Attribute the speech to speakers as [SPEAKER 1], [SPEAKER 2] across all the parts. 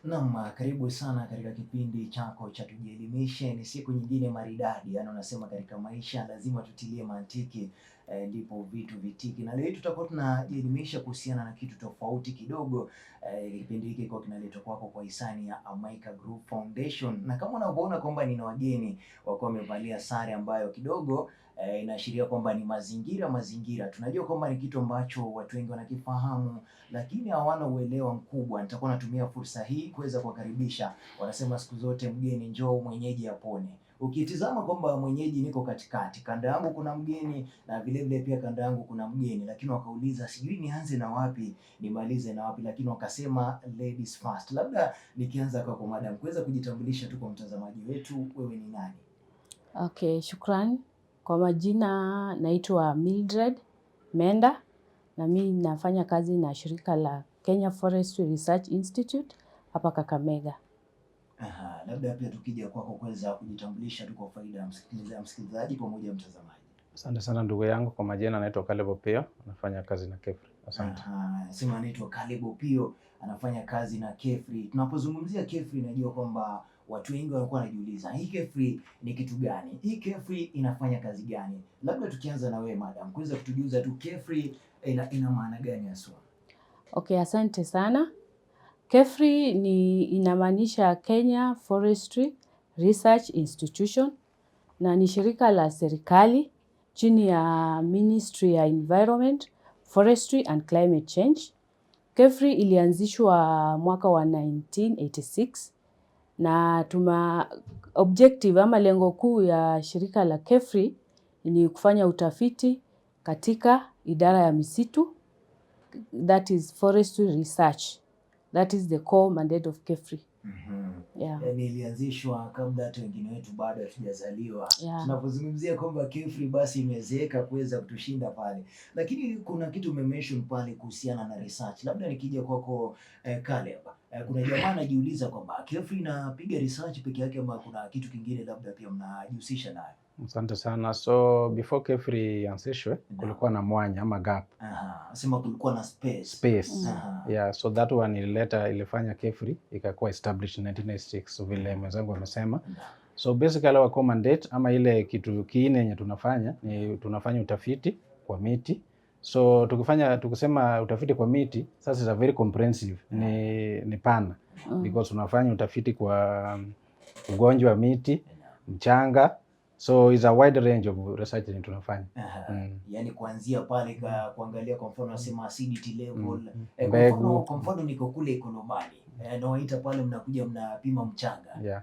[SPEAKER 1] Naam, karibu sana katika kipindi chako cha Tujielimishe. Ni siku nyingine maridadi, yaani unasema katika maisha lazima tutilie mantiki, ndipo vitu vitiki. Na leo tutakuwa tunajielimisha kuhusiana na kitu tofauti kidogo. Kipindi hiki kwa kinaletwa kwako kwa hisani ya Amaica Group Foundation, na kama unavyoona kwamba nina wageni wakiwa wamevalia sare ambayo kidogo inaashiria kwamba ni mazingira. Tunajua kwamba ni kitu ambacho watu wengi wanakifahamu lakini hawana uelewa mkubwa. Nitakuwa natumia fursa hii kuweza kuwakaribisha. Wanasema siku zote mgeni njoo mwenyeji apone. Ukitizama kwamba mwenyeji niko katikati, kanda yangu kuna mgeni na vile vile pia kanda yangu kuna mgeni, lakini wakauliza sijui nianze na wapi nimalize na wapi, lakini wakasema ladies first. Labda nikianza kwa madam, kuweza kujitambulisha tu kwa mtazamaji wetu, wewe ni nani?
[SPEAKER 2] Okay, shukrani. Kwa majina naitwa Mildred Menda na mimi nafanya kazi na shirika la Kenya Forestry Research Institute hapa Kakamega.
[SPEAKER 1] Labda pia tukija kwako kuweza kujitambulisha tu kwa faida ya msikilizaji pamoja na mtazamaji.
[SPEAKER 3] Asante sana ndugu yangu, kwa majina naitwa Caleb Opiyo, nafanya kazi na KEFRI. Asante.
[SPEAKER 1] Sema anaitwa Caleb Opiyo, anafanya kazi na KEFRI. Tunapozungumzia KEFRI najua kwamba watu wengi wanakuwa wanajiuliza hii KEFRI ni kitu gani? Hii KEFRI inafanya kazi gani? Labda tukianza na wewe madam, kuweza kutujuza tu KEFRI ina maana gani haswa?
[SPEAKER 2] Okay, asante sana. KEFRI inamaanisha Kenya Forestry Research Institution na ni shirika la serikali chini ya Ministry ya Environment, Forestry and Climate Change. KEFRI ilianzishwa mwaka wa 1986 na objective ama lengo kuu ya shirika la KEFRI ni kufanya utafiti katika idara ya misitu, that is forestry research. That is the core mandate of KEFRI.
[SPEAKER 1] Yeah. Yani ilianzishwa kabla hata wengine wetu bado hatujazaliwa.
[SPEAKER 2] Yeah.
[SPEAKER 1] Tunapozungumzia kwamba KEFRI basi imezeeka kuweza kutushinda pale. Lakini kuna kitu umemention pale kuhusiana na research. Labda nikija kwako Caleb. Kuna jamaa anajiuliza kwamba KEFRI inapiga research peke yake ama kuna kitu kingine labda pia mnajihusisha nayo?
[SPEAKER 3] Asante sana. So before KEFRI ianzishwe kulikuwa na mwanya ama gap.
[SPEAKER 1] Sema kulikuwa na space.
[SPEAKER 3] Yeah, so that one ilifanya KEFRI ikakuwa established in 1996, so vile mwenzangu amesema. So basically our core mandate ama ile kitu kiine yenye tunafanya ni tunafanya utafiti kwa miti. So tukisema utafiti kwa miti, sasa is a very comprehensive, ni pana. Because tunafanya utafiti kwa ugonjwa wa miti, mchanga. So is a wide range of research ni tunafanya.
[SPEAKER 1] Yani kuanzia pale kuangalia kwa mfano nasema acidity level. Kwa mfano niko kule Ikolomani. Na waita pale mnakuja mnapima mchanga.
[SPEAKER 3] Yeah.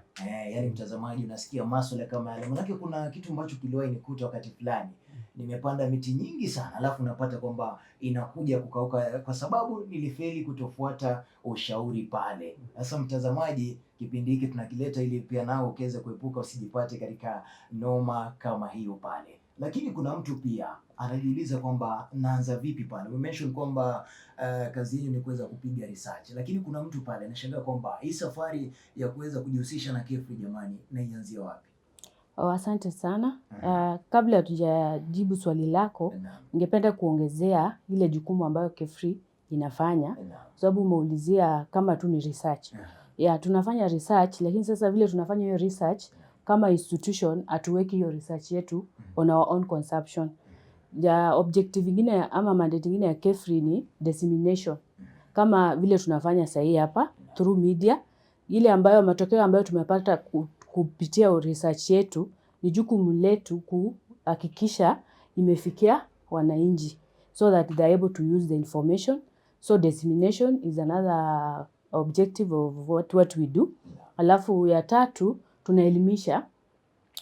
[SPEAKER 1] Yani mtazamaji unasikia masuala kama yale. Maana kuna kitu ambacho kiliwahi nikuta wakati fulani. Nimepanda miti nyingi sana alafu napata kwamba inakuja kukauka kwa sababu nilifeli kutofuata ushauri pale. Sasa mtazamaji, kipindi hiki tunakileta ili pia nao uweze kuepuka usijipate katika noma kama hiyo pale. Lakini kuna mtu pia anajiuliza kwamba naanza vipi pale. We mention kwamba kazi yenu ni kuweza kupiga research. Lakini kuna mtu pale anashangaa kwamba hii safari ya kuweza kujihusisha na KEFRI jamani na ianzie wapi?
[SPEAKER 2] Asante sana. Kabla hatujajibu swali lako, ningependa kuongezea ile jukumu ambayo KEFRI inafanya, kwa sababu umeulizia kama tu ni research. Yeah, tunafanya research, lakini sasa vile tunafanya hiyo research kama institution hatuweki hiyo research yetu on our own consumption. Ya objective ingine ama mandate ingine ya KEFRI ni dissemination. Kama vile tunafanya sahi hapa through media, ile ambayo matokeo ambayo tumepata kupitia research yetu ni jukumu letu kuhakikisha imefikia wananchi so that they are able to use the information. So dissemination is another objective of what we do. Alafu ya tatu tunaelimisha,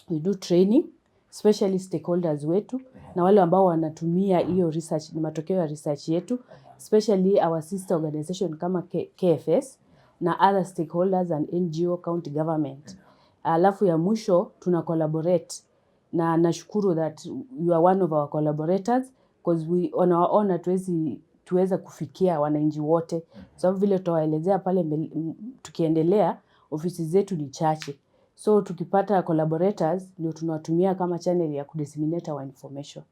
[SPEAKER 2] we do training especially stakeholders wetu na wale ambao wanatumia hiyo research, matokeo ya research yetu, especially our sister organization kama KFS na other stakeholders and NGO county government. Alafu ya mwisho tuna collaborate na nashukuru that you are one of our collaborators because we on our own tuweza kufikia wananchi wote. Sababu vile tutawaelezea pale tukiendelea, ofisi zetu ni chache. So tukipata collaborators ndio tunatumia kama channel ya kudisseminate our information.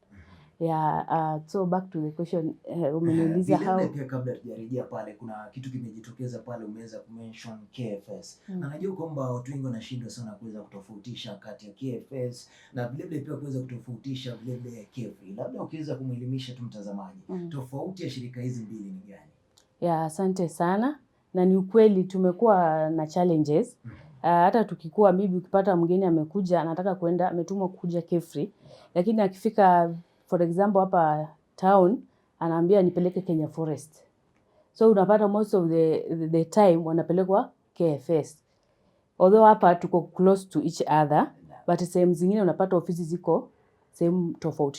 [SPEAKER 2] So back to the question, umeniuliza how.
[SPEAKER 1] Pia kabla tujarejea pale, kuna kitu kimejitokeza pale, umeweza kumention KFS. Na najua kwamba watu wengi wanashindwa sana kuweza kutofautisha kati ya KFS na vile pia kuweza kutofautisha vile KEFRI. Labda ukiweza kumwelimisha tu mtazamaji, tofauti ya shirika hizi mbili ni gani?
[SPEAKER 2] Asante sana. Na ni ukweli tumekuwa na challenges. Hata tukikuwa maybe ukipata mgeni amekuja anataka kwenda, ametumwa kuja KEFRI, lakini akifika for example hapa town anaambia nipeleke Kenya Forest. So unapata most of the time wanapelekwa KFS. Although hapa tuko close to each other, but sehemu zingine unapata ofisi ziko sehemu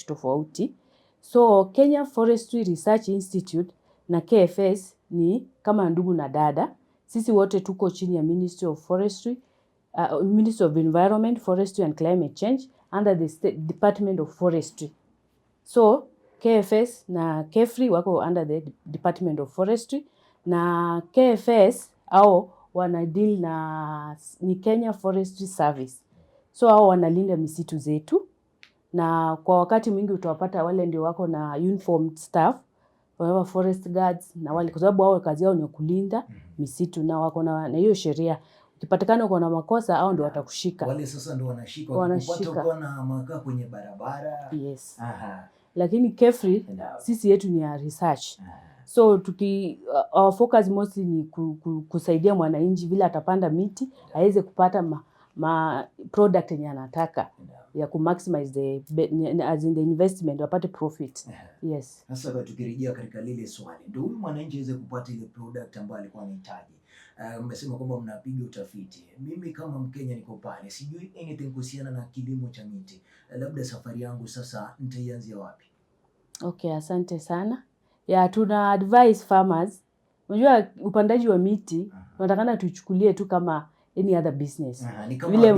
[SPEAKER 2] tofauti. So Kenya Forestry Research Institute na KFS ni kama ndugu na dada. Sisi wote tuko chini ya Ministry of Forestry, Ministry of Environment, Forestry and Climate Change under the State Department of Forestry. So KFS na KEFRI wako under the Department of Forestry, na KFS au wana deal na ni Kenya Forestry Service. So hao wanalinda misitu zetu, na kwa wakati mwingi utawapata wale ndio wako na uniformed staff, wale forest guards na wale, kwa sababu wao kazi yao ni kulinda misitu na wako na hiyo sheria. Ukipatikana uko na makosa au ndio watakushika.
[SPEAKER 1] Wale sasa ndio wanashika uko na makaa kwenye barabara.
[SPEAKER 2] Yes. Lakini KEFRI sisi yetu ni ya research. So our focus mostly ni kusaidia mwananchi vile atapanda miti aweze kupata product yenye anataka ya ku maximize as in the investment wapate profit. Yes.
[SPEAKER 1] Sasa tukirejea katika lile swali, ndio huyu mwananchi aweze kupata ile product ambayo alikuwa anahitaji. Umesema kwamba mnapiga utafiti. Mimi kama Mkenya niko pale, sijui anything kuhusiana na kilimo cha miti. Labda safari yangu sasa nitaianzia wapi?
[SPEAKER 2] Okay, asante sana. Tuna advise farmers. Unajua upandaji wa miti tunatakana tuichukulie tu kama any other business.
[SPEAKER 1] Ni kama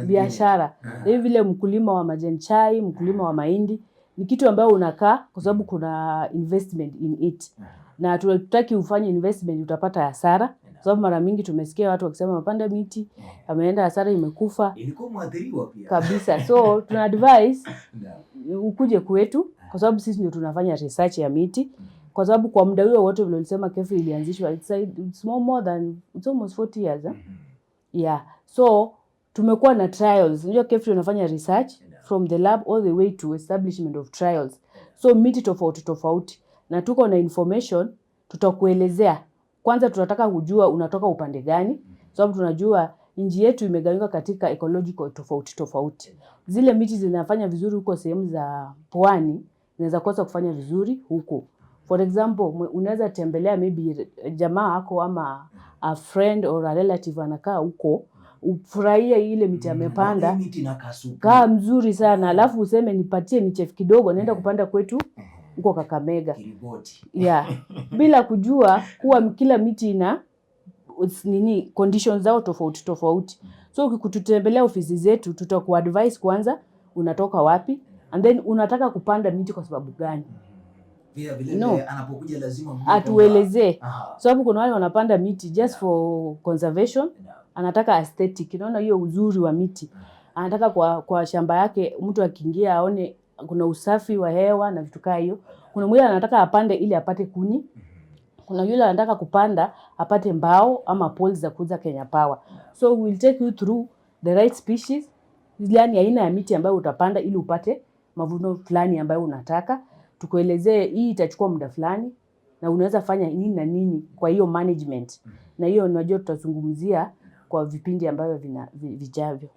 [SPEAKER 2] biashara. Vile mkulima wa majani chai, mkulima wa mahindi, ni kitu ambayo unakaa kwa sababu kuna investment in it. Na tunataki ufanye investment utapata hasara. Kwa sababu mara mingi tumesikia watu wakisema mapanda miti, ameenda hasara imekufa.
[SPEAKER 1] Ilikuwa muathiriwa pia.
[SPEAKER 2] Kabisa. So tuna advise ukuje kwetu kwa sababu sisi ndio tunafanya research ya miti. Kwa sababu kwa muda huo wote vile ulisema KEFRI ilianzishwa, it's more than, it's almost 40 years. So tumekuwa na trials. Unajua KEFRI unafanya research from the lab all the way to establishment of trials. So miti tofauti na tuko na information tutakuelezea. Kwanza tunataka kujua unatoka upande gani, sababu tunajua nchi yetu imegawanyika katika ecological tofauti. Zile miti zinafanya vizuri huko sehemu za pwani zinaweza kosa kufanya vizuri huko. For example, unaweza tembelea maybe jamaa yako ama a friend or a relative anakaa huko, ufurahie ile miti amepanda, kaa mzuri sana, alafu useme nipatie michef kidogo naenda kupanda kwetu huko Kakamega. Bila kujua kuwa kila miti ina conditions zao tofauti. So ukikututembelea ofisi zetu tutakuadvise kwanza unatoka wapi, and then unataka kupanda miti kwa sababu gani.
[SPEAKER 1] Vile anapokuja lazima
[SPEAKER 2] atuelezee. Sababu kuna wale wanapanda miti just for conservation, anataka aesthetic, unaona hiyo uzuri wa miti. Anataka kwa shamba yake mtu akiingia aone kuna usafi wa hewa na vitu kama hiyo. Kuna mwingine anataka apande ili apate kuni. Kuna yule anataka kupanda apate mbao ama poles za kuuza Kenya Power. So we'll take you through the right species, yani aina ya miti ambayo utapanda ili upate mavuno fulani ambayo unataka. Tukuelezee hii itachukua muda fulani na unaweza fanya nini na nini kwa hiyo management. Na hiyo unajua tutazungumzia kwa vipindi ambavyo vijavyo.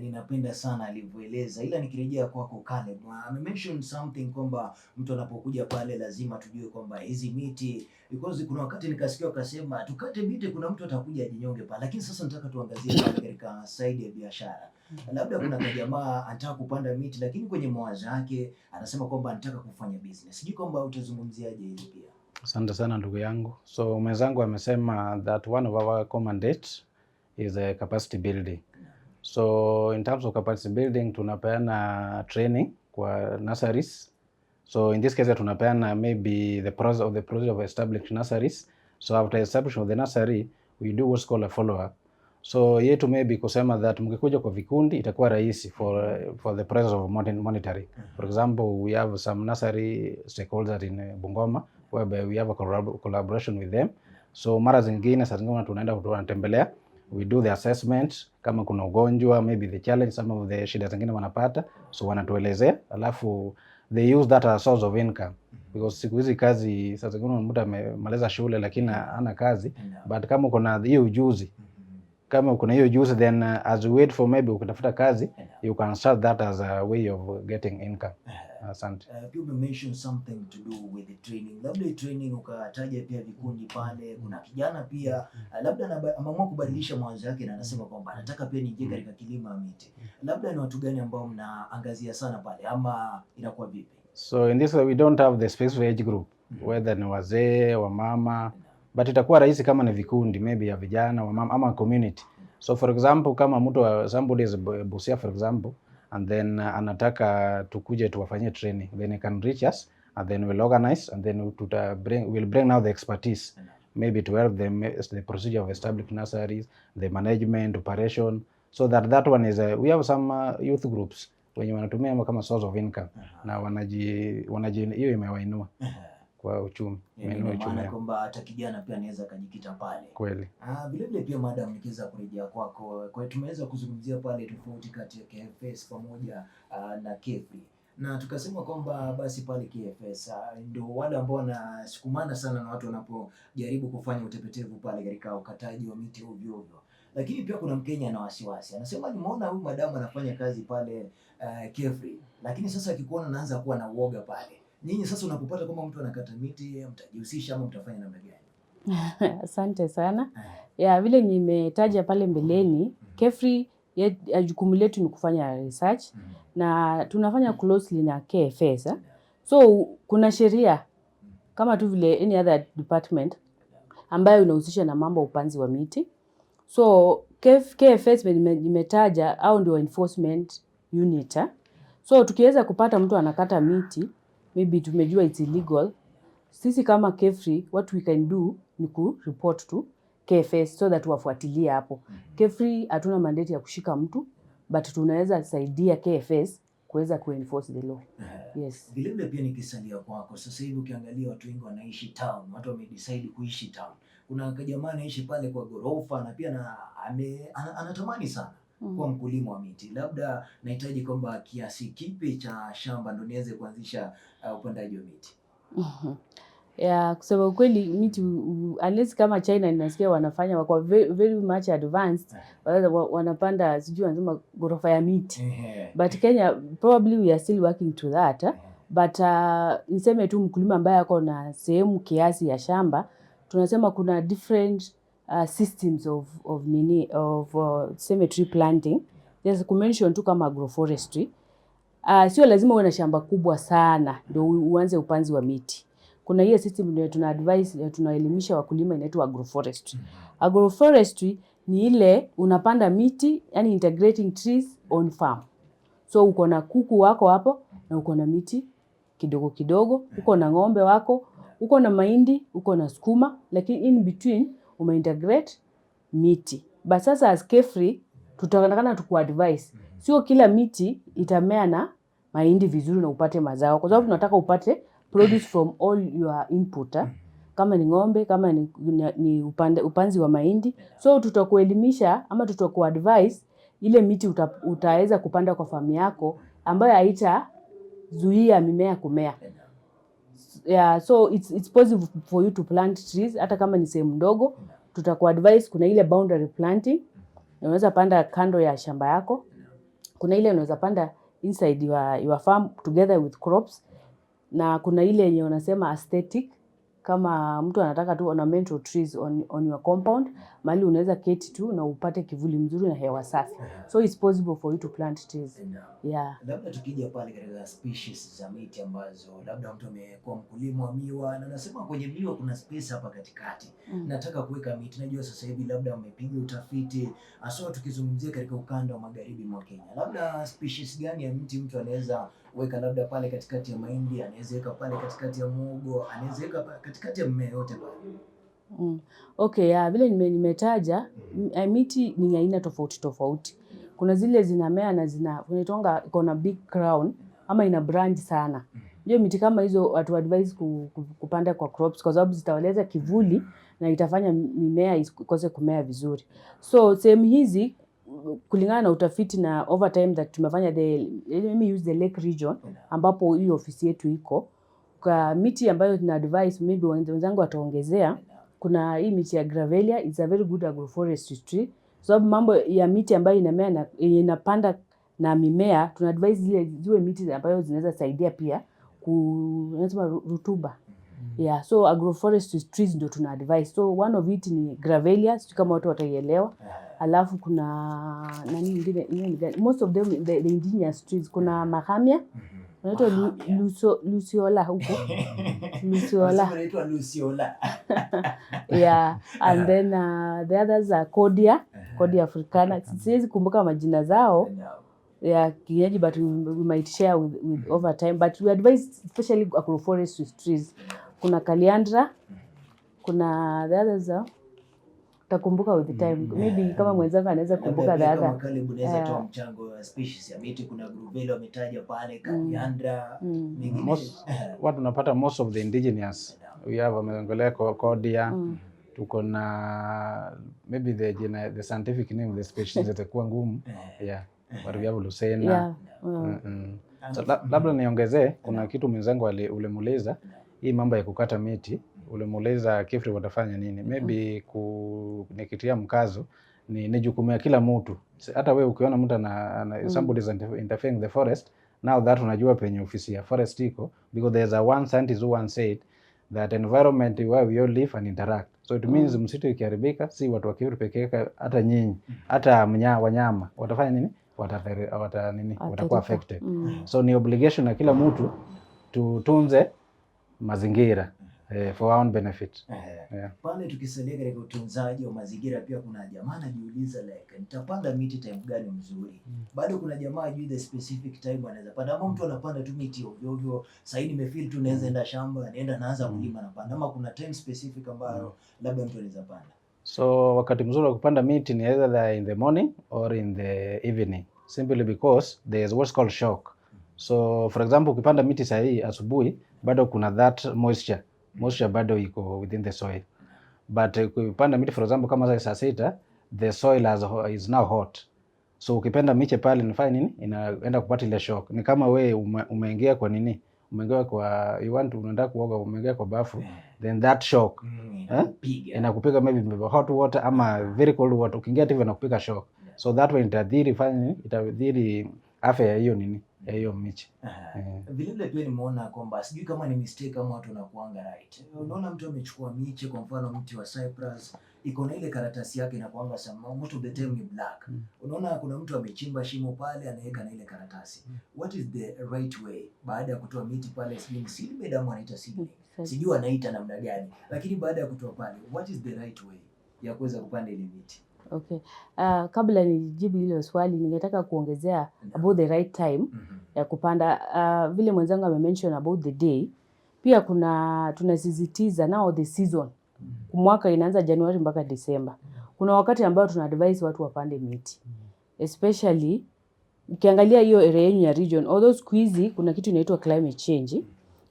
[SPEAKER 1] Ninapenda sana alivyoeleza, ila nikirejea kwako Caleb, mention something kwamba mtu anapokuja pale lazima tujue kwamba hizi miti, because kuna wakati nikasikia wakasema tukate miti kuna mtu atakuja ajinyonge pale, lakini sasa nataka tuangazie pale katika side ya biashara. Labda kuna jamaa anataka kupanda miti lakini kwenye mawazo yake anasema kwamba anataka kufanya business. Sijui kwamba utazungumziaje hili pia.
[SPEAKER 3] Asante sana ndugu yangu. So mwenzangu amesema that one of our common mandate is a capacity building. So in terms of capacity building tunapeana training kwa nurseries. So in this case tunapeana maybe the process of establishing nurseries. So after establishing of the nursery we do what's called a follow up. So yetu maybe kusema that mkikuja kwa vikundi itakuwa rahisi for the process of monitoring. For example, we have some nursery stakeholders in Bungoma whereby we have a collaboration with them. So mara zingine saa zingine tunaenda tunatembelea, we do the assessment kama kuna ugonjwa, maybe the challenge, some of the shida zingine wanapata, so wanatuelezea, alafu they use that as a source of income. Because siku hizi kazi saa zingine mtu amemaliza shule lakini hana kazi, but kama kuna hiyo ujuzi, then as you wait for maybe ukitafuta kazi, you can start that as a way of getting income. Asante.
[SPEAKER 1] You mentioned something to do with the training. Labda training ukataja pia vikundi pale, kuna kijana pia labda ameamua kubadilisha mawazo yake na anasema kwamba anataka pia niingie katika kilimo ya miti. Labda ni watu gani ambao mnaangazia sana pale ama inakuwa vipi?
[SPEAKER 3] So in this way we don't have the specific age group, whether ni wazee, wamama, but itakuwa rahisi kama ni vikundi maybe ya vijana, wamama ama community. So for example, kama mtu somebody is Busia for example, and then anataka tukuje tuwafanyie training, then he can reach us and then we'll organize and then we'll bring now the expertise maybe to help them the procedure of established nurseries, the management, operation, so that one is we have some youth groups wenye wanatumia kama source of income na wanaji hiyo imewainua kwa uchumi.
[SPEAKER 1] Maana kwamba hata kijana pia anaweza kujikita pale.
[SPEAKER 3] Kweli.
[SPEAKER 1] Vile vile pia madam, nikiweza kurejea kwako, kwa tumeweza kuzungumzia pale tofauti kati ya KFS pamoja na KEFRI. Na tukasema kwamba basi pale KFS ndio wale ambao wanasukumana sana na watu wanapojaribu kufanya utepetevu pale katika ukataji wa miti ovyo ovyo. Lakini pia kuna Mkenya na wasiwasi. Anasema nimeona huyu madamu anafanya kazi pale KEFRI, lakini sasa akikuona anaanza kuwa na uoga pale. Nyinyi sasa unapopata kama mtu anakata miti, mtajihusisha ama mtafanya namna gani?
[SPEAKER 2] Asante sana. Vile nimetaja pale mbeleni, KEFRI ya jukumu letu ni kufanya research na tunafanya closely na KFS. So kuna sheria kama tu vile any other department ambayo inahusisha na mambo upanzi wa miti. So KFS nimetaja au ndio enforcement unit. So tukiweza kupata mtu anakata miti, maybe tumejua it's illegal, sisi kama KEFRI what we can do ni ku report to KFS so that wafuatilie hapo. KEFRI hatuna mandate ya kushika mtu, but tunaweza saidia KFS kuweza kuenforce the law. Yes.
[SPEAKER 1] Vile vile pia nikisalia kwako, sasa hivi ukiangalia watu wengi wanaishi town, watu wamedecide kuishi town. Kuna jamaa anaishi pale kwa gorofa na pia anatamani sana kuwa mkulima wa miti. Labda nahitaji kwamba kiasi kipi cha shamba ndo niweze kuanzisha upandaji wa miti.
[SPEAKER 2] Kusema kweli miti unless kama China ninasikia wanafanya wako very much advanced, wanapanda sijui wanasema gorofa ya miti. But Kenya probably we are still working to that. But niseme tu mkulima ambaye ako na sehemu kiasi ya shamba, tunasema kuna different systems of tree planting. There's a mention tu kama agroforestry. Sio lazima uwe na shamba kubwa sana ndio uanze upanzi wa miti. Kuna hiyo system ndio tuna advise, tunaelimisha wakulima, inaitwa agroforestry. Agroforestry ni ile unapanda miti, yani integrating trees on farm. So uko na kuku wako hapo na uko na miti kidogo kidogo, uko na ng'ombe wako, uko na mahindi, uko na sukuma, lakini in between umeintegrate miti. But sasa as KEFRI tutaonekana tukuadvise, sio kila miti itamea na mahindi vizuri na upate mazao, kwa sababu tunataka upate produce from all your input. Kama ni ng'ombe, kama ni upanzi wa mahindi. So tutakuelimisha ama tutakuadvise ile miti utaweza kupanda kwa farm yako ambayo haitazuia mimea kumea. So it's possible for you to plant trees hata kama ni sehemu ndogo. Tutakuadvise kuna ile boundary planting, unaweza panda kando ya shamba yako. Kuna ile unaweza panda inside your farm together with crops. Na kuna ile yenye unasema aesthetic, kama mtu anataka tu ornamental trees on your compound, mahali unaweza keti tu na upate kivuli mzuri na hewa safi. So it's possible for you to plant trees.
[SPEAKER 1] Labda tukija pale katika species za miti ambazo labda mtu amekuwa mkulima wa miwa na anasema kwenye miwa kuna space hapa katikati. Nataka kuweka miti. Najua sasa hivi labda wamepiga utafiti hasa tukizungumzia katika ukanda wa magharibi mwa Kenya. Labda species gani ya mti mtu anaweza weka labda pale katikati ya mahindi, anaweza weka pale katikati ya muhogo, anaweza weka katikati ya mmea yote pale.
[SPEAKER 2] Okay, vile nimetaja miti ni aina tofauti tofauti. Kuna zile zinamea na unaitwanga iko na big crown ama ina branch sana. Hiyo miti kama hizo watu advise kupanda kwa crops kwa sababu zitawaleza kivuli na itafanya mimea ikose kumea vizuri. So sehemu hizi kulingana na utafiti na over time that tumefanya let me use the Lake region ambapo hii ofisi yetu iko. Kwa miti ambayo tuna advise maybe wenzangu wataongezea, kuna hii miti ya Gravelia, it's a very good agroforestry tree. So mambo ya miti ambayo inamea na inapanda na mimea, tuna advise zile miti ambayo zinaweza saidia pia unasema rutuba. Yeah, so agroforestry trees ndio tuna advise. So one of it ni Gravelia, sio kama watu wataielewa. Alafu kuna nani nyingine, most of them the indigenous trees, kuna Mahamia, unaitwa Luciola huko. Luciola.
[SPEAKER 1] Unaitwa Luciola.
[SPEAKER 2] Yeah, and then the others are Cordia africana. Siwezi kumbuka majina zao ya kienyeji, but we might share with over time, but we advise especially agroforestry trees. Kuna Kaliandra, kuna the others takumbuka with the time. Maybe kama mwenzangu anaweza kumbuka the other.
[SPEAKER 1] Kama Caleb unaweza toa mchango wa species ya miti, kuna Gravelia wametaja pale, Kaliandra, mingine.
[SPEAKER 3] Watu tunapata most of the indigenous. We have wameongelea Cordia. Tuko na maybe the scientific name of the species itakuwa ngumu. Yeah. But we have Lucena. So labda niongezee, kuna kitu mwenzangu ulimuuliza hii mambo ya kukata miti, ulimuuliza KEFRI watafanya nini? Maybe nikitia mkazo ni jukumu ya kila mtu. Hata wewe ukiona mtu somebody is interfering the forest, now that unajua penye ofisi ya forest iko, because there's one scientist who once said that environment where we all live and interact. So it means msitu ikiharibika, si watu wa KEFRI pekee yake, hata nyinyi, hata wanyama watafanya nini? Watakuwa affected. So ni obligation ya kila mtu tutunze mazingira for our own benefit.
[SPEAKER 1] Yeah. Pale tukisalia katika utunzaji wa mazingira, pia kuna jamaa anajiuliza like nitapanda miti time gani mzuri? Bado kuna jamaa ajui the specific time anaweza panda. Ama mtu anapanda tu miti ovyo ovyo, sasa hivi nimefeel tu naweza enda shamba, naenda naanza kulima na panda. Ama kuna time specific ambayo labda mtu anaweza panda.
[SPEAKER 3] So wakati mzuri wa kupanda miti ni either in the morning or in the evening, simply because there's what's called shock. So for example, ukipanda miti saa hii asubuhi, bado kuna that moisture bado iko within the soil. But ukipanda miti for example kama saa 6, the soil is now hot. So ukipanda miche pale inafanya nini? Inaenda kupata ile shock. Ni kama we umeingia kwa nini? Umeingia kwa unataka kuoga, umeingia kwa bafu, then that shock inakupiga maybe hot water ama very cold water. Ukiingia hivyo inakupiga shock. So that way itadhiri afya ya hiyo nini? Ya hiyo miche.
[SPEAKER 1] Vile pia nimeona kwamba sijui kama ni mistake kama watu wanakuanga right. Unaona mtu amechukua miche, kwa mfano mti wa cypress iko na ile karatasi yake inakuanga most of the time ni black. Unaona kuna mtu amechimba shimo pale anaweka na ile karatasi. What is the right way baada ya kutoa miti pale, sijui ni seedbed ama anaita seedling, sijui anaita namna gani, lakini baada ya kutoa pale what is the right way ya kuweza kupanda ile miti?
[SPEAKER 2] Okay. Kabla nijibu hilo swali, ningetaka kuongezea about the right time ya kupanda. Vile mwenzangu amemention about the day, pia tunasisitiza now the season. Mwaka inaanza Januari mpaka December. Kuna wakati ambao tuna advise watu wapande miti. Especially ukiangalia hiyo area yenu ya region, although siku hizi kuna kitu inaitwa climate change,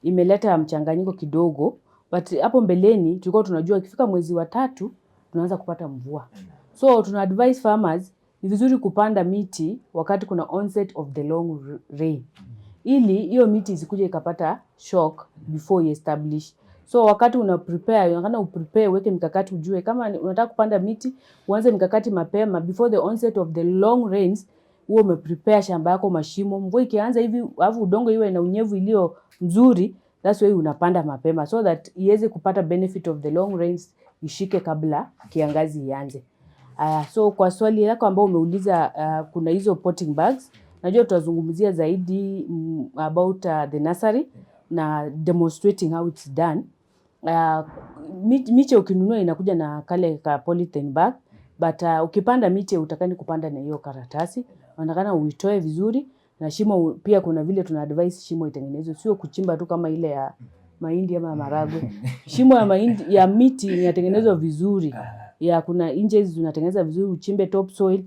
[SPEAKER 2] imeleta mchanganyiko kidogo, but hapo mbeleni tulikuwa tunajua ikifika mwezi wa 3 tunaanza kupata mvua. So tuna advise farmers ni vizuri kupanda miti wakati kuna onset of the long rain, ili hiyo miti isikuje ikapata shock before you establish. So wakati uprepare, uweke mikakati, ujue kama unataka kupanda miti, uanze mikakati mapema before the onset of the long rains. Uwe umeprepare shamba yako, mashimo, mvua ikianza hivi alafu udongo iwe na unyevu iliyo nzuri, that's why unapanda mapema so that iweze kupata benefit of the long rains, ishike kabla kiangazi ianze. So kwa swali lako ambao umeuliza, kuna hizo potting bags, najua tutazungumzia zaidi about the nursery na demonstrating how it's done. Miche ukinunua inakuja na kale ka polythene bag, but ukipanda miche utakani kupanda na hiyo karatasi, unataka uitoe vizuri, na shimo pia kuna vile tuna advise shimo itengenezwe, sio kuchimba tu kama ile mahindi ama maharagwe. Shimo ya mahindi ya miti inatengenezwa vizuri. Ya kuna inches unatengeneza vizuri, uchimbe topsoil,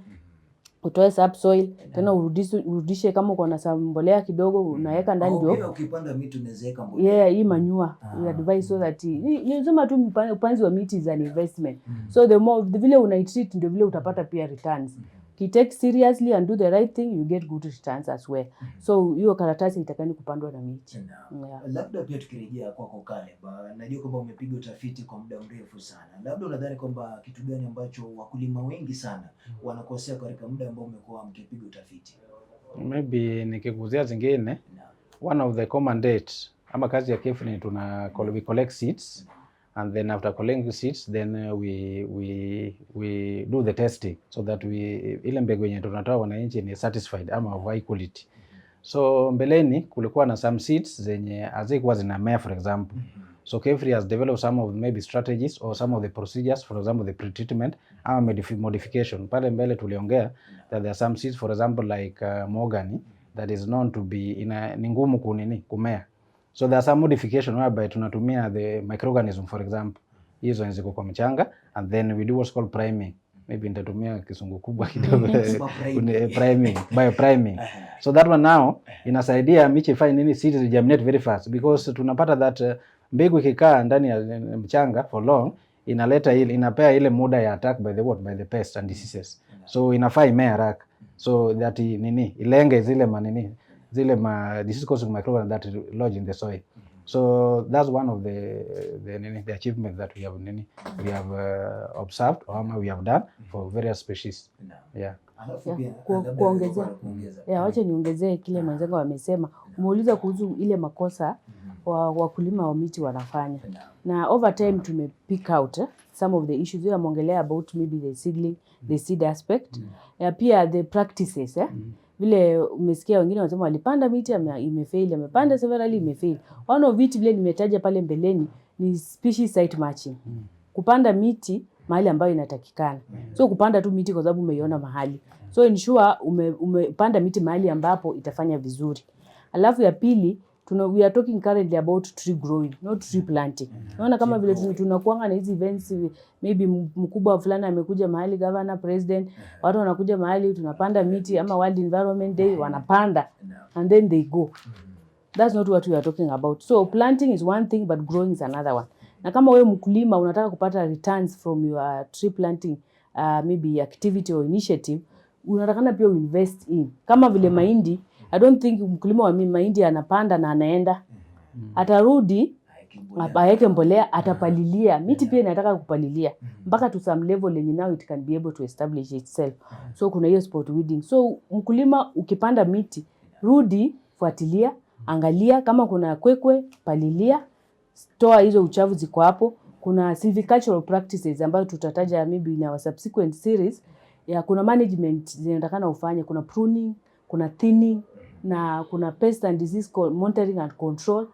[SPEAKER 2] utoe subsoil, tena urudishe kama uko na mbolea kidogo unaweka ndani ndio.
[SPEAKER 1] Okay, ukipanda miti unaweka mbolea.
[SPEAKER 2] Yeah, hii manure. We advise so that ni sema tu upanzi wa miti is an investment. So the more vile unaitreat ndio vile utapata pia returns. You take seriously and do the right thing, you get good returns as well. So hiyo karatasi itakani kupandwa na miti.
[SPEAKER 1] Yeah. Labda pia tukirejea kwako Caleb, najua kwamba umepiga utafiti kwa muda mrefu sana. Labda unadhani kwamba kitu gani ambacho wakulima wengi sana wanakosea katika muda ambao umekuwa mkipiga utafiti?
[SPEAKER 3] Maybe nikiguzia zingine, one of the common dates ama kazi ya KEFRI we collect seeds, and then after collecting seeds then we do the testing so that ile mbegu yenye tunatoa wananchi ni satisfied ama of high quality. So mbeleni kulikuwa na some seeds zenye hazikuwa zinamea for example. So KEFRI has developed some of maybe strategies or some of the procedures, for example the pre-treatment ama modification. Pale mbele tuliongea that there are some seeds for example like mahogany that is known to be ni ngumu kumea. So there are some modification whereby tunatumia the microorganism for example. Hizo ziko kwa mchanga, and then we do what's called priming. Maybe nitatumia kisungu kubwa kidogo. Priming, biopriming. So that one now inasaidia miche ifanye seeds germinate very fast, because tunapata that mbegu ikikaa ndani ya mchanga for long inapea ile muda ya attack by the pests and diseases. So inafaa imea haraka. So that ilenge zile disease causing microorganisms that lodge in the soil. So that's one of the achievements that we have observed or we have done for various species. Yeah.
[SPEAKER 2] Wacha niongezee kile mwenzangu amesema. Umeuliza kuhusu ile makosa wakulima wa miti wanafanya. Na over time tume pick out some of the issues. We ameongelea about maybe the seedling, the seed aspect. Pia the practices. Vile umesikia wengine wanasema walipanda miti imefail, amepanda severally imefail. One of it vile nimetaja pale mbeleni ni species site matching. Kupanda miti mahali ambayo inatakikana. So kupanda tu miti kwa sababu umeiona mahali. So ensure umepanda miti mahali ambapo itafanya vizuri. Alafu ya pili, we are talking currently about tree growing, not tree planting. Unaona kama vile tunakuanga na hizi events, maybe mkubwa fulani amekuja mahali, governor, president, watu wanakuja mahali tunapanda miti, ama World Environment Day wanapanda and then they go. That's not what we are talking about. So planting is one thing but growing is another one. Na kama wewe mkulima unataka kupata returns from your tree planting maybe activity or initiative, unatakana pia invest in. Kama vile mahindi, I don't think mkulima wa mahindi anapanda na anaenda. Atarudi, aweke mbolea, atapalilia. Miti pia inataka kupalilia. Mpaka to some level yenye now it can be able to establish itself. So kuna hiyo spot weeding. So mkulima ukipanda miti, rudi, fuatilia, angalia. Kama kuna kwekwe, palilia. Toa hizo uchafu ziko hapo. Kuna silvicultural practices ambayo tutataja maybe in our subsequent series. Kuna management zinatakana ufanye. Kuna pruning, kuna thinning, na kuna pest and disease monitoring and control.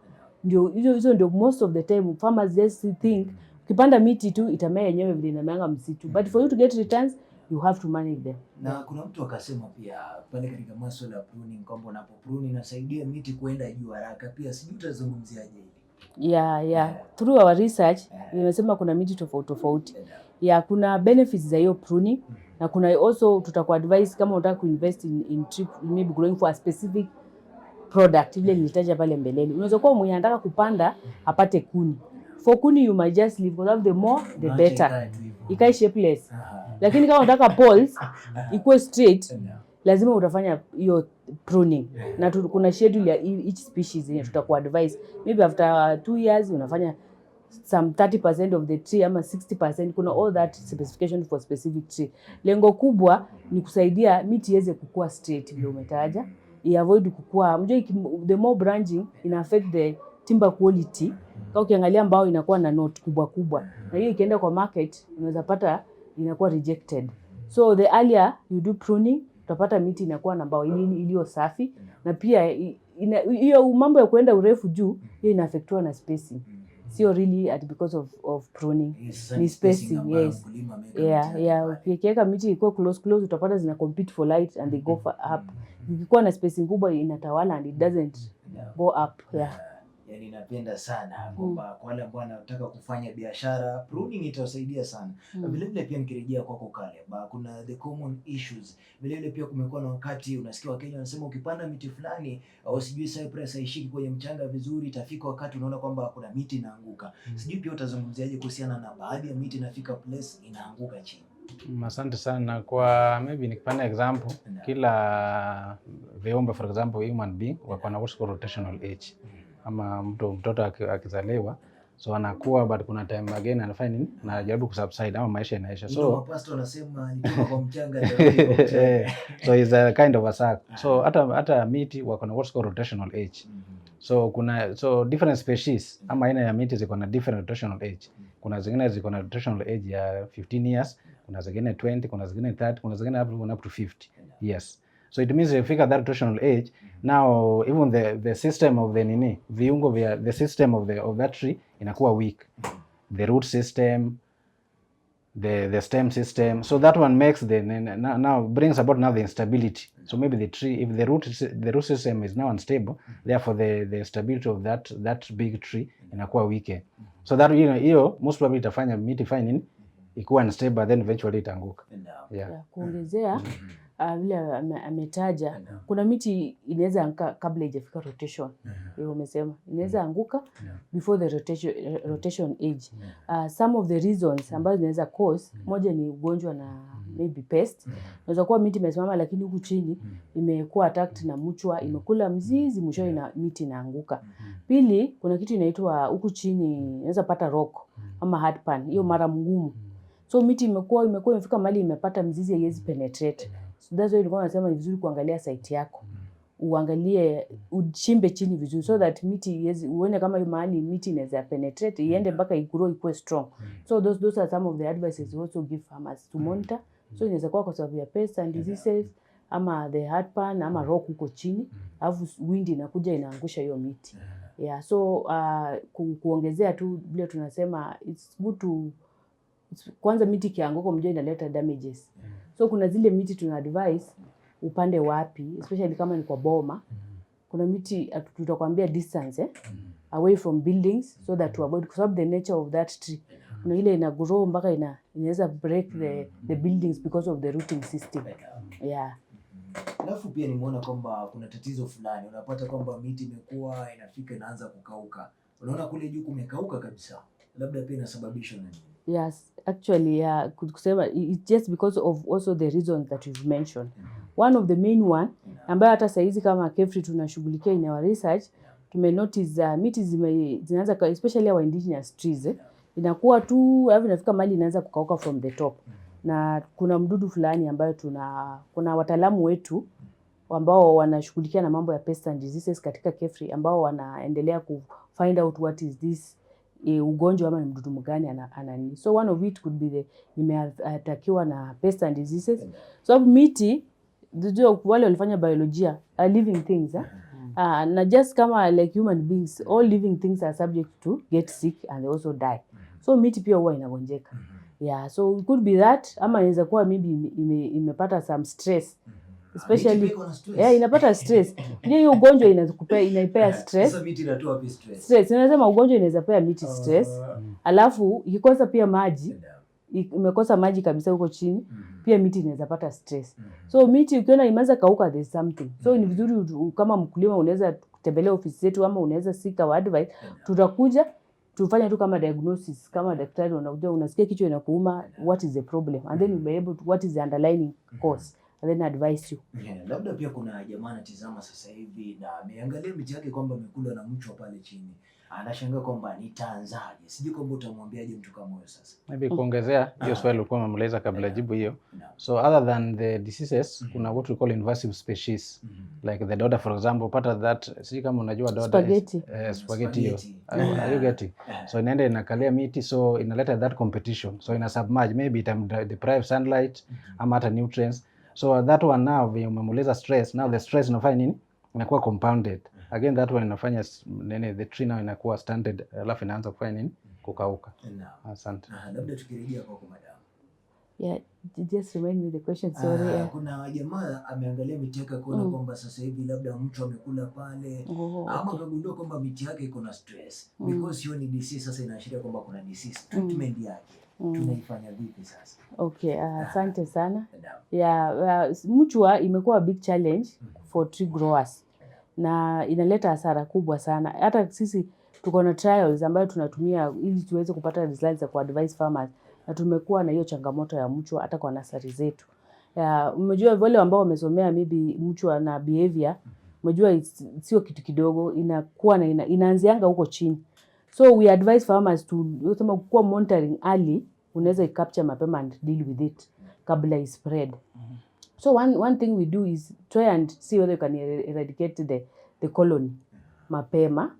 [SPEAKER 2] Hizo ndio most of the time farmers just think ukipanda miti tu itamea yenyewe vile inameanga msitu, but for you to get returns you have to manage them.
[SPEAKER 1] Na kuna mtu akasema pia pale katika masuala ya pruning kwamba unapo prune inasaidia miti kuenda juu haraka, pia sijui utazungumziaje hili? Through our research nimesema kuna miti tofauti. Kuna benefits za hiyo pruning, na kuna also tutakuadvise kama unataka kuinvest in tree maybe growing for a specific product ile nilitaja pale mbeleni. Unaweza kuwa mwenye anataka kupanda apate kuni. For kuni you might just leave, because the more the better. Ikae shapeless. Lakini kama unataka poles ikuwe straight, lazima utafanya hiyo pruning. Na kuna schedule ya each species yenye tutakuadvise. Maybe after 2 years unafanya some 30% of the tree ama 60%. Kuna all that specification for specific tree. Lengo kubwa ni kusaidia miti iweze kukua straight vile umetaja. Avoid kukua. Mjua the more branching ina affect the timber quality. Kwa ukiangalia mbao inakuwa na note kubwa. Na hiyo ikienda kwa market unaweza pata inakuwa rejected. So the earlier you do pruning, utapata miti inakuwa na mbao iliyo safi, na pia hiyo mambo ya kuenda urefu juu hiyo inaafectiwa na spacing. Sio really because of pruning. Ni spacing, yes. Ukiweka miti iko close utapata zina compete for light and they go up. Ikikuwa na spacing kubwa inatawala and it doesn't go up. Yani napenda sana kwamba kwa wale ambao wanataka kufanya biashara pruning itawasaidia sana. Vile vile pia nikirejea kwako Caleb, kuna the common issues. Vile vile pia kumekuwa na wakati unasikia Wakenya wanasema ukipanda miti fulani au sijui cypress haishiki kwenye mchanga vizuri, itafika wakati unaona kwamba kuna miti inaanguka. Sijui pia utazungumziaje kuhusiana na baadhi ya miti inafika place inaanguka chini?
[SPEAKER 3] Asante sana. Kwa maybe nikipanda example, kila viumbe for example human being wako na what's called rotational age. Ama mtoto akizaliwa so anakuwa, but kuna time again anafanya nini, anajaribu kusubside ama maisha inaisha. So
[SPEAKER 1] pastor anasema alitoka kwa mchanga ndio
[SPEAKER 3] so is a kind of a cycle. So hata miti wako na what's called rotational age. So kuna different species ama aina ya miti ziko na different rotational age. Kuna zingine ziko na rotational age ya 15 years, kuna zingine 20, kuna zingine 30, kuna zingine up to 50 years. So it means if you figure that rotational age, now even the system of the viungo vya the system of that tree inakuwa weak. The root system, the stem system. So that one makes now brings about now the instability. So maybe the tree, if the root system is now unstable, therefore the stability of that big tree inakuwa weak. So that hiyo most probably itafanya miti fine nini ikuwa unstable, then eventually itaanguka.
[SPEAKER 2] Kuongezea vile ametaja, kuna miti inaweza anguka kabla haijafika rotation. Hiyo umesema inaweza anguka before the rotation age. Some of the reasons ambazo zinaweza cause, moja ni ugonjwa na maybe pest. Inaweza kuwa miti imesimama lakini huku chini imekuwa attacked na mchwa, imekula mzizi, mwisho miti inaanguka. Pili, kuna kitu inaitwa huku chini inaweza pata rock ama hard pan, hiyo mara ngumu. So miti imekuwa imefika mahali imepata mzizi haiwezi penetrate. So that's why nilikuwa nasema ni vizuri kuangalia site yako. Uangalie, uchimbe chini vizuri so that miti uone kama hiyo mahali miti inaweza penetrate, iende mpaka igrow ikuwe strong. So those are some of the advices we also give farmers to monitor. So inaweza kuwa kwa sababu ya pests and diseases ama the hard pan ama rock huko chini, alafu wind inakuja inaangusha hiyo miti. So kuongezea tu vile tunasema it's good to kwanza miti kianguko mjua inaleta damages. So kuna zile miti tuna advise upande wapi, especially kama ni kwa boma. Kuna miti tutakwambia distance away from buildings so that to avoid, kwa sababu the nature of that tree. Kuna ile ina grow mpaka inaweza break the buildings because of the rooting system.
[SPEAKER 1] Alafu pia nimeona kwamba kuna tatizo fulani. Unapata kwamba miti imekuwa inafika inaanza kukauka. Unaona kule juu kumekauka kabisa. Labda pia inasababishwa na nini?
[SPEAKER 2] Yes, actually kusema it's just because of also the reasons that you've mentioned. One of the main one ambayo hata saizi kama KEFRI tunashughulikia in our research, tumenotice miti zinaanza especially our indigenous trees inakuwa tu hivi inafika mahali inaanza kukauka from the top. Na kuna mdudu fulani ambayo kuna wataalamu wetu ambao wanashughulikia na mambo ya pests and diseases katika KEFRI ambao wanaendelea ku find out what is this ugonjwa ama ni mdudu mgani anani. So one of it could be imeatakiwa na pests and diseases. So miti wale walifanya biolojia are living things na just kama like human beings, all living things are subject to get sick and they also die. So miti pia huwa inagonjeka. So it could be that ama inaweza kuwa maybe imepata some stress. Especially inapata stress. Hiyo ugonjwa inaipea stress.
[SPEAKER 1] Sasa miti inatoa wapi stress?
[SPEAKER 2] Stress inasema ugonjwa inaweza pea miti stress. Alafu ikikosa pia maji, imekosa maji kabisa huko chini, pia miti inaweza pata stress. So miti ukiona imeanza kauka, there's something. So ni vizuri kama mkulima unaweza kutembelea ofisi zetu ama unaweza seek our advice. Tutakuja tufanye tu kama diagnosis, kama daktari unakuja unasikia kichwa inakuuma, what is the problem, and then you'll be able to what is the underlying cause and then advise you.
[SPEAKER 1] Labda pia kuna jamaa anatizama sasa hivi na ameangalia miti yake kwamba imekula na mchwa pale chini. Anashangaa kwamba nitaanzaje? Sijui kwamba utamwambiaje mtu kama huyo sasa.
[SPEAKER 3] Maybe kuongezea hiyo swali ulikuwa umemuuliza kabla jibu hiyo. So other than the diseases, kuna what we call invasive species. Like the dodder for example, part of that, sijui kama unajua dodder spaghetti hiyo. Are you getting? So inaenda inakalia miti, so inaleta that competition. So ina submerge, maybe it deprive sunlight ama hata nutrients. So that one now umemuuliza stress, now the stress inafanya nini? Inakuwa compounded. Again that one inafanya the tree now inakuwa stunted, alafu inaanza kufanya nini? Kukauka. Asante.
[SPEAKER 1] Labda tukirejea kwako madam.
[SPEAKER 2] Yeah, just remind me the question, sorry.
[SPEAKER 1] Kuna jamaa ameangalia miti yake kuona kwamba sasa hivi labda mtu amekula pale ama kagundua kwamba miti yake iko na stress because hiyo ni disease. Sasa inaashiria kwamba kuna disease. Treatment yake tunaifanya vipi sasa?
[SPEAKER 2] Okay, asante sana. Mchwa imekuwa a big challenge for tree growers na inaleta hasara kubwa sana. Hata sisi tuko na trials ambayo tunatumia ili tuweze kupata results za kuadvise farmers, na tumekuwa na hiyo changamoto ya mchwa hata kwa nasari zetu. Umejua wale ambao wamesomea maybe mchwa na behavior, umejua sio kitu kidogo, inakuwa na inaanzianga huko chini. So we advise farmers to kuwa monitoring early, unaweza capture mapema and deal with it kabla i spread. So one thing we do is try and see whether you can eradicate the colony mapema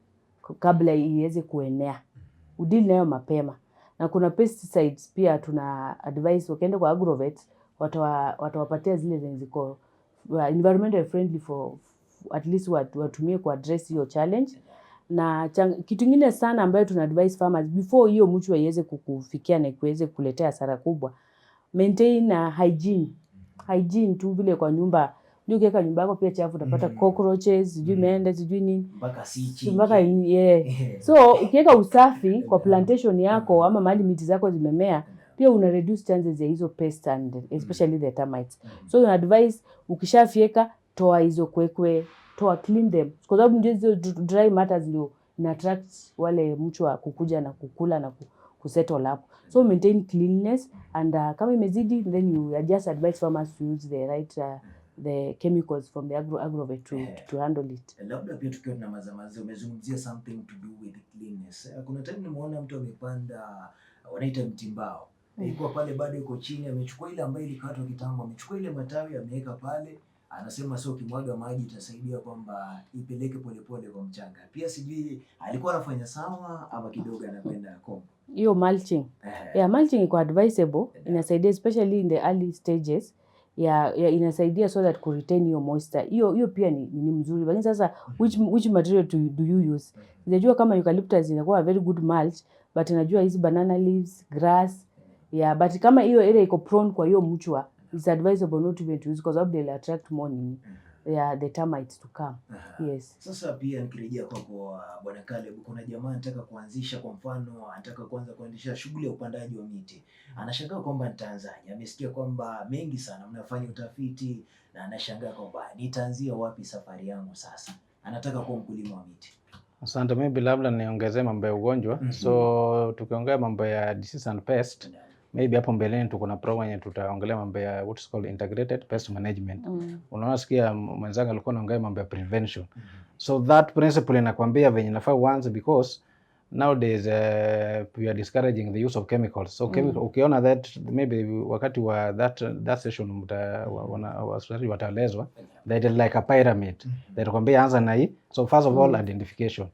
[SPEAKER 2] kabla iweze kuenea. Udeal nayo mapema. Na kuna pesticides pia tuna advise wakienda kwa agrovet watawapatia zile zenye ziko environmental friendly for at least watumie ku address hiyo challenge. Na kitu kingine sana ambayo tuna advise farmers before hiyo mchwa iweze kukufikia na kuweze kuletea hasara kubwa, maintain hygiene tu vile kwa nyumba. Ndio ukiweka nyumba yako pia chafu utapata cockroaches, sijui mende, sijui nini. Mpaka So ukiweka usafi kwa plantation yako ama mahali miti zako zimemea, pia una reduce chances ya hizo pests and especially the termites. So you advise ukishafyeka toa hizo kwekwe, clean them. Kwa sababu hizo dry matters ndio ina attract wale mchwa kukuja na kukula na kusettle up. So maintain cleanliness and kama imezidi then you just advise farmers to use the right the chemicals from the agrovet to handle it.
[SPEAKER 1] Labda pia tukiwa na mazamazi umezungumzia something to do with cleanliness. Kuna time nimeona mtu amepanda wanaita mtimbao. Ilikuwa pale bado iko chini, amechukua ile ambayo ilikatwa kitambo, amechukua ile matawi ameweka pale. Anasema sio ukimwaga maji itasaidia kwamba ipeleke polepole kwa mchanga. Pia sijui alikuwa anafanya sawa ama kidogo anapenda kombo.
[SPEAKER 2] Hiyo mulching. Mulching iko advisable. Inasaidia especially in the early stages. Inasaidia so that ku retain hiyo moisture. Hiyo pia ni mzuri. Lakini sasa which material do you use? Unajua kama eucalyptus inakuwa a very good mulch, but unajua hizi banana leaves, grass. But kama hiyo area iko prone kwa hiyo mchwa, it's advisable not even to use because of they'll attract more the termites to come. Yes.
[SPEAKER 1] Sasa pia nikirejea kwa Bwana Caleb, kuna jamaa anataka kuanzisha, kwa mfano anataka kuanza kuendesha shughuli ya upandaji wa miti. Anashangaa kwamba nitaanzaje? Amesikia kwamba mengi sana mnafanya utafiti na anashangaa kwamba nitaanzia wapi safari yangu sasa. Anataka kuwa mkulima wa miti.
[SPEAKER 3] Asante, maybe labda niongezee mambo ya ugonjwa. So tukiongea mambo ya disease and pest, maybe hapo mbeleni tuko na program yenye tutaongelea mambo ya what's called integrated pest management. Unaona, sikia mwenzangu alikuwa anaongea mambo ya prevention. So that principle inakwambia venye nafaa uanze, because nowadays we are discouraging the use of chemicals. So ukiona that maybe wakati wa that session wataelezwa that is like a pyramid. That kwambia anza na hii. So first of all identification.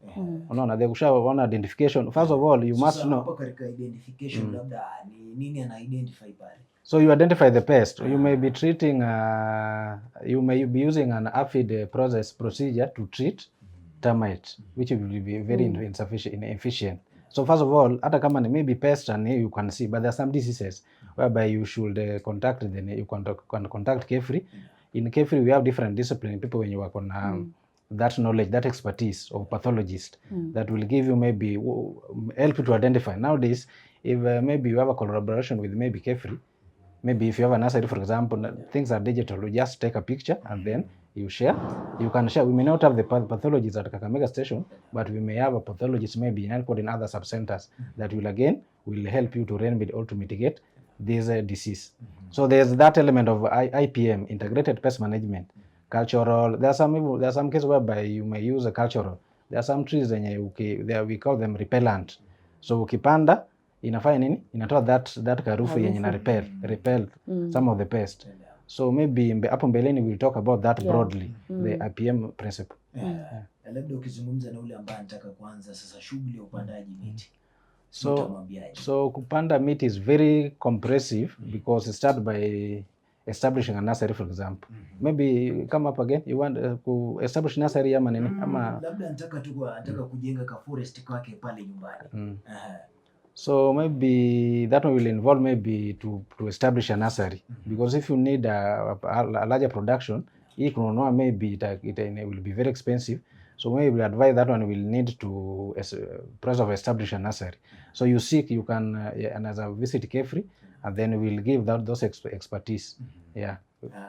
[SPEAKER 3] Unaona, they ushaona identification. First of all you must know.
[SPEAKER 1] Hapo katika identification labda ni nini ana identify pale.
[SPEAKER 3] So you identify the pest. You may be treating you may be using an aphid procedure to treat termite, which will be very inefficient. So first of all, hata kama ni maybe pest and you can see, but there are some diseases whereby you should contact you can contact KEFRI. In KEFRI we have different discipline people when you work on that knowledge, that expertise of pathologist that will give you maybe help you to identify. Nowadays, if maybe you have a collaboration with maybe KEFRI, maybe if you have a nursery, for example, things are digital. You just take a picture and then you share. You can share. We may not have the pathologists at Kakamega Station, but we may have a pathologist maybe in other sub-centers that will help you to remedy or to mitigate this disease. So there's that element of IPM, integrated pest management, cultural. There are some cases whereby you may use a cultural. There are some trees we call them repellent. So ukipanda inafanya nini? Inatoa that karufu yenye na repel some of the pest. So maybe hapo mbeleni we'll talk about that broadly, the IPM principle.
[SPEAKER 1] Labda ukizungumza na ule ambaye anataka kuanza sasa shughuli ya upandaji miti.
[SPEAKER 3] So kupanda miti is very comprehensive because it start by establishing a nursery, for example. Maybe come up again, you want to establish nursery ama nini? Ama
[SPEAKER 1] labda anataka kujenga ka forest kwake pale nyumbani.
[SPEAKER 3] So maybe that one will involve maybe to establish a nursery, because if you need a larger production, hii kununua maybe it will be very expensive. So maybe we advise that one will need to process of establish a nursery. So you seek, you can and as a visit KEFRI, and then we'll give those expertise. Yeah,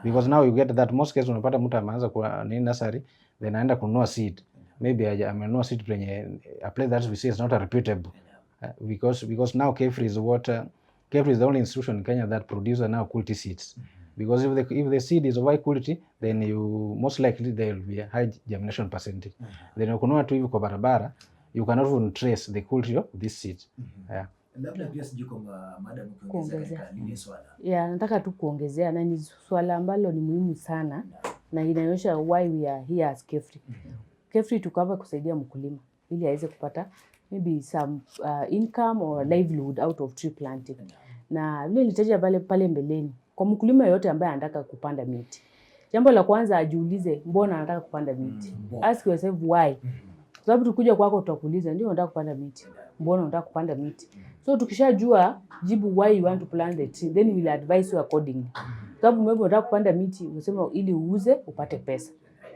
[SPEAKER 3] because now you get that most cases unapata mtu ameanza kwa nini nursery, then aenda kununua seed, maybe amenunua seed kwenye a place that we say is not a reputable. Because now KEFRI is KEFRI is the only institution in Kenya that produces now quality seeds. Because if the seed is of high quality, then you most likely there will be a high germination percentage. Then ukunua tu hivi kwa barabara, you cannot even trace the quality of this seed. Yeah.
[SPEAKER 1] Labda pia sijui kama madam ukiongezea katika lile swala.
[SPEAKER 2] Yeah, nataka tu kuongezea, na ni swala ambalo ni muhimu sana na inaonyesha why we are here as KEFRI. KEFRI tuko hapa kusaidia mkulima ili aweze kupata maybe some income or livelihood out of tree planting. Na vile nilitaja pale mbeleni, kwa mkulima yote ambaye anataka kupanda miti, jambo la kwanza ajiulize mbona anataka kupanda miti. Ask yourself why. Kwa sababu tukuja kwako tutakuuliza ndio unataka kupanda miti, mbona unataka kupanda miti. So tukishajua jibu why you want to plant the tree, then we'll advise you accordingly. Sababu maybe unataka kupanda miti unasema ili uuze upate pesa.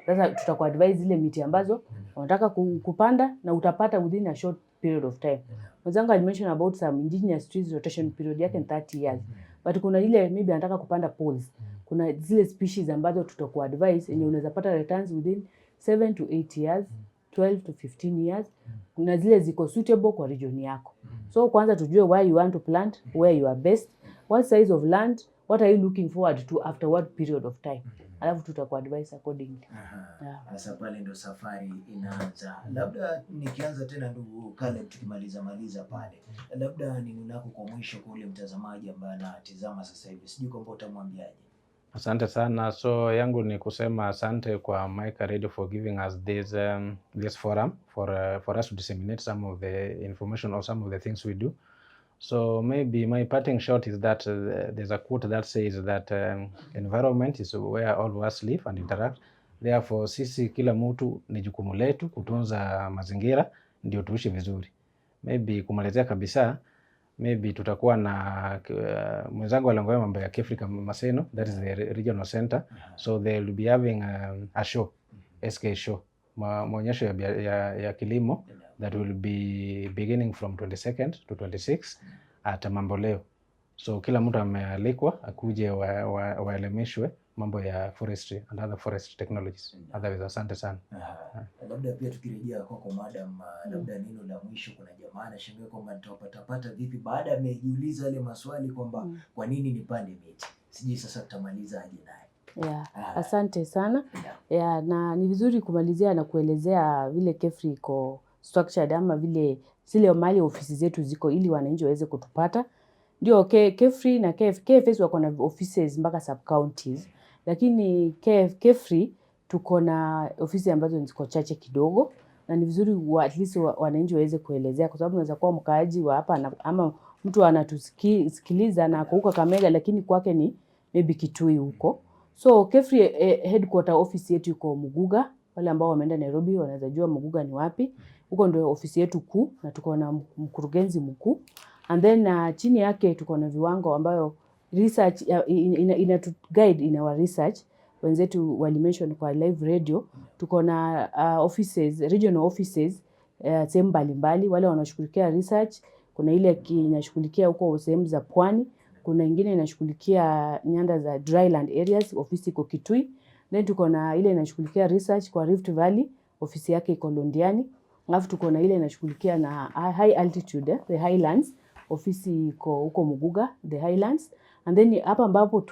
[SPEAKER 2] Sasa tutakuadvise zile miti ambazo unataka kupanda na utapata within a short period of time. Mwenzangu alimention about some indigenous trees rotation period yake 30 years. But kuna ile maybe anataka kupanda poles. Kuna zile species ambazo tutakuadvise yenye unaweza pata returns within 7 to 8 years, 12 to 15 years. Kuna zile ziko suitable kwa region yako. So kwanza tujue why you want to plant, where you are best, what size of land, what are you looking forward to after what period of time. Alafu tutakuadvise accordingly.
[SPEAKER 1] Sasa pale ndio safari inaanza. Labda nikianza tena ndugu Caleb, tukimaliza pale, labda ni nako kwa mwisho kwa ule mtazamaji ambaye anatizama sasa hivi, sijui kwamba utamwambiaje?
[SPEAKER 3] Asante sana. So yangu ni kusema asante kwa Mica Radio for giving us this forum for us to disseminate some of the information or some of the things we do. So maybe my parting shot is that there's a quote that says that environment is where all of us live and interact. Therefore sisi kila mtu ni jukumu letu kutunza mazingira ndio tuishi vizuri. Maybe kumalizia kabisa, maybe tutakuwa na mwenzangu aliongea mambo ya KEFRI Maseno, that is the regional center. So they will be having a show, SK show, maonyesho ya kilimo that will be beginning from 22nd to 26 at Mamboleo. So kila mtu amealikwa akuje waelimishwe mambo ya forestry and other forest technologies. Otherwise, asante sana.
[SPEAKER 1] Labda pia tukirejea kwako madam, labda neno la mwisho, kuna jamaa anashangaa kwamba nitapata vipi baada ya amejiuliza yale maswali kwamba kwa nini nipande miti. Sijui sasa tutamaliza aje naye.
[SPEAKER 2] Yeah, asante sana. Yeah, na ni vizuri kumalizia na kuelezea vile KEFRI iko structured ama vile zile mali ofisi zetu ziko ili wananchi waweze kutupata. Ndio KEFRI na KFS wako na offices mpaka sub counties, lakini KEFRI tuko na ofisi ambazo ziko chache kidogo, na ni vizuri at least wananchi waweze kuelezea, kwa sababu unaweza kuwa mkaaji wa hapa ama mtu anatusikiliza na huko Kakamega lakini kwake ni maybe Kitui huko. So KEFRI headquarter office yetu iko Muguga. Wale ambao wameenda Nairobi wanaweza jua Muguga ni wapi. Huko ndio ofisi yetu kuu na tuko na mkurugenzi mkuu. And then chini yake tuko na viwango ambayo research ina guide in our research. Wenzetu walimention kwa live radio tuko na offices, regional offices sehemu mbalimbali. Wale wanashughulikia research, kuna ile inashughulikia huko sehemu za pwani, kuna ingine inashughulikia nyanda za dryland areas, ofisi iko Kitui. Then tuko na ile inashughulikia research kwa Rift Valley, ofisi yake iko Londiani. Alafu tuko na ile inashughulikia na high altitude, the highlands, ofisi iko huko Muguga, the highlands. And then hapa ambapo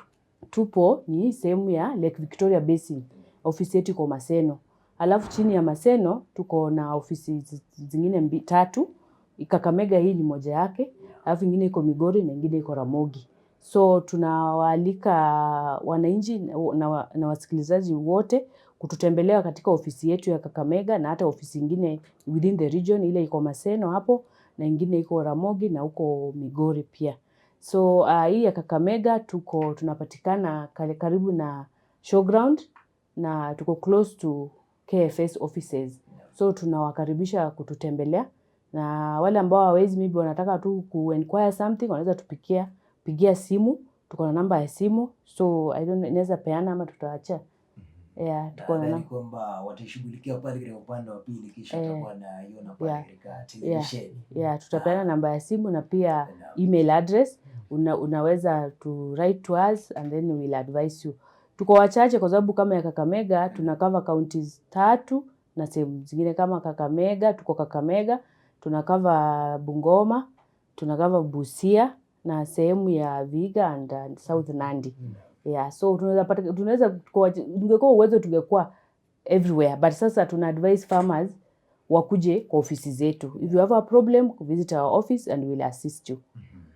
[SPEAKER 2] tupo ni sehemu ya Lake Victoria Basin, ofisi yetu iko Maseno. Alafu chini ya Maseno tuko na ofisi zingine 3. Kakamega hii ni moja yake, alafu nyingine iko Migori na nyingine iko Ramogi. So tunawaalika wananchi na wasikilizaji wote kututembelea katika ofisi yetu ya Kakamega na hata ofisi nyingine within the region, ile iko Maseno hapo na nyingine iko Ramogi na huko Migori pia. So hii ya Kakamega tunapatikana karibu na showground na tuko close to KFS offices. So tunawakaribisha kututembelea Na wale ambao hawawezi, maybe wanataka tu ku-enquire something, wanaweza pigia simu, tuko na namba ya simu, so I don't know, inaweza peana ama tutaacha.
[SPEAKER 1] Tuko na kwamba watashughulikia pale katika upande wa pili, kisha tutakuwa na iona pale katika televisheni.
[SPEAKER 2] Tutapeana namba ya simu na pia email address. Unaweza to write to us and then we will advise you. Tuko wachache kwa sababu kama ya Kakamega tuna cover counties 3 na sehemu zingine kama Kakamega, tuko Kakamega, tuna cover Bungoma, tuna cover Busia na sehemu ya Vihiga and South Nandi. So tungekuwa uwezo tungekuwa everywhere, but sasa tuna advise farmers wakuje kwa ofisi zetu. If you have a problem, visit our office and we will assist you.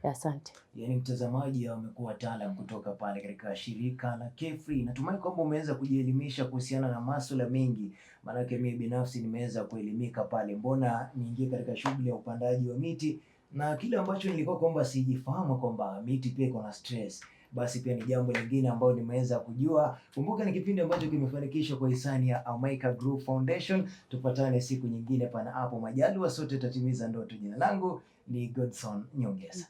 [SPEAKER 2] Asante.
[SPEAKER 1] Yaani mtazamaji, amekuwa wataalamu kutoka pale katika shirika la KEFRI. Natumai kwamba umeweza kujielimisha kuhusiana na masuala mengi, maana mimi binafsi nimeweza kuelimika pale. Mbona niingie katika shughuli ya upandaji wa miti, na kile ambacho nilikuwa kwamba sijifahamu kwamba miti pia iko na stress, basi pia ni jambo lingine ambalo nimeweza kujua. Kumbuka ni kipindi ambacho kimefanikishwa kwa hisani ya Amaika Group Foundation. Tupatane siku nyingine pana hapo majaliwa, sote tutatimiza ndoto. Jina langu ni Godson Nyongesa.